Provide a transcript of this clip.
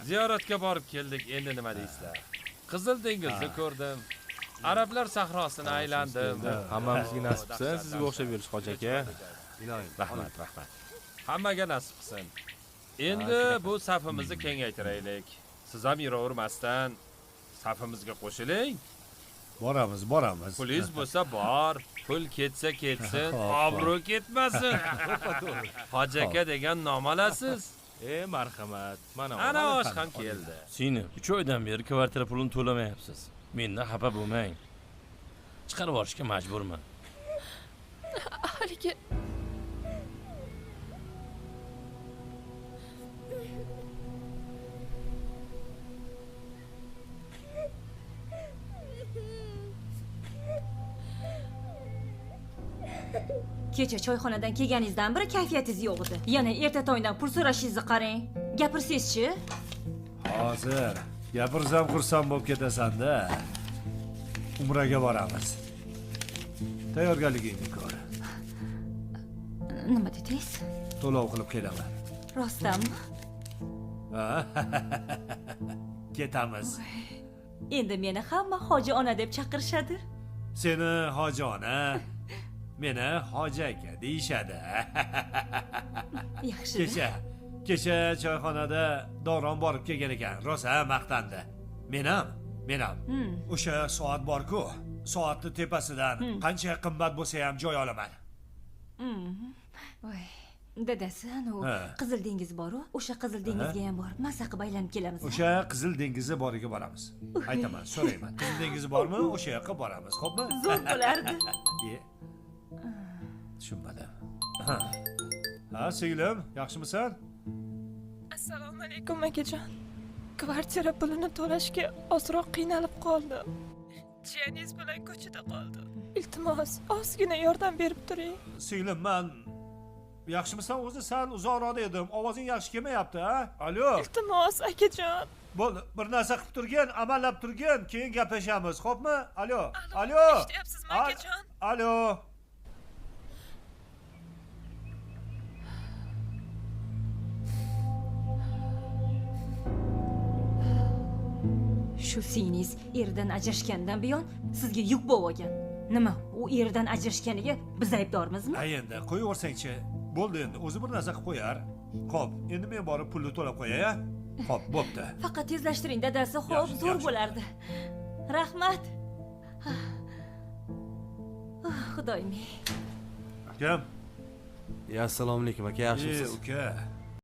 Ziyoratga borib keldik, endi nima deysizlar? Qizil dengizni ko'rdim. Arablar sahrosini aylandim. Hammamizga nasib qilsin, sizga o'xshab yurish Hoji aka. Rahmat. Hammaga nasib qilsin. Endi bu safimizni kengaytiraylik. Siz ham yuravermasdan safimizga qo'shiling. Boramiz. Pulingiz bo'lsa bor, pul ketsa ketsin, obro' ketmasin. Hoji aka degan nom olasiz. Marhamat. Mana Ana osh ham keldi. Seni 3 oydan beri kvartira pulini to'lamayapsiz. Mendan xafa bo'lmang. Chiqarib yuborishga majburman. Haligi kecha choyxonadan kelganingizdan beri kayfiyatingiz yo'q edi. Yana erta tongdan pul so'rashingizni qarang. Gapirsangiz-chi? Hozir gapirsam xursand bo'lib ketasan-da. Umraga boramiz. Tayyorgarligingni ko'r. Nima dedingiz? To'lov qilib kelaman. Rostdanmi? Ketamiz. Endi meni hamma hoji ona deb chaqirishadi. Seni hoji ona, meni hoji aka deyishadi. Yaxshi. Kecha choyxonada Davron borib kelgan ekan. Rosa maqtandi. Men ham. O'sha soat bor-ku, soatni tepasidan qancha qimmat bo'lsa ham joy olaman. Voy, dadasi, Qizil dengiz bor-ku, o'sha Qizil dengizga ham borib mazza qilib aylanib kelamiz. O'sha Qizil dengizi boriga boramiz. Aytaman, so'rayman. Qizil dengizi bormi? O'sha yoqqa boramiz, xo'pmi? Zo'r bo'lardi. Tushunmadim. Ha, singlim, yaxshimisan? Assalomu alaykum akajon. Kvartira pulini to'lashga ozroq qiynalib qoldim. Jiyaningiz bilan ko'chada qoldim. Iltimos, ozgina yordam berib turing. Singlim, men yaxshimisan? O'zi sal uzoqroqda edim. Ovozing yaxshi kelmayapti, ha? Alo. Iltimos, akajon. Bo'ldi, bir narsa qilib turgin, amallab turgin, keyin gaplashamiz, xo'pmi? Alo. Eshityapsizmi, akajon? Alo. Shu singlingiz eridan ajrashgandan buyon sizga yuk bo'lib olgan. Nima, u eridan ajrashganiga biz aybdormizmi? Ha, endi qo'yaversang-chi. Bo'ldi endi, o'zi bir narsa qilib qo'yar. Xo'p, endi men borib pulni to'lab qo'yay-a? Xo'p, bo'pti. Faqat tezlashtiring dadasi, xo'p, zo'r bo'lardi. Rahmat. Xudoyim. Kim? Assalomu alaykum aka, yaxshimisiz? Uka.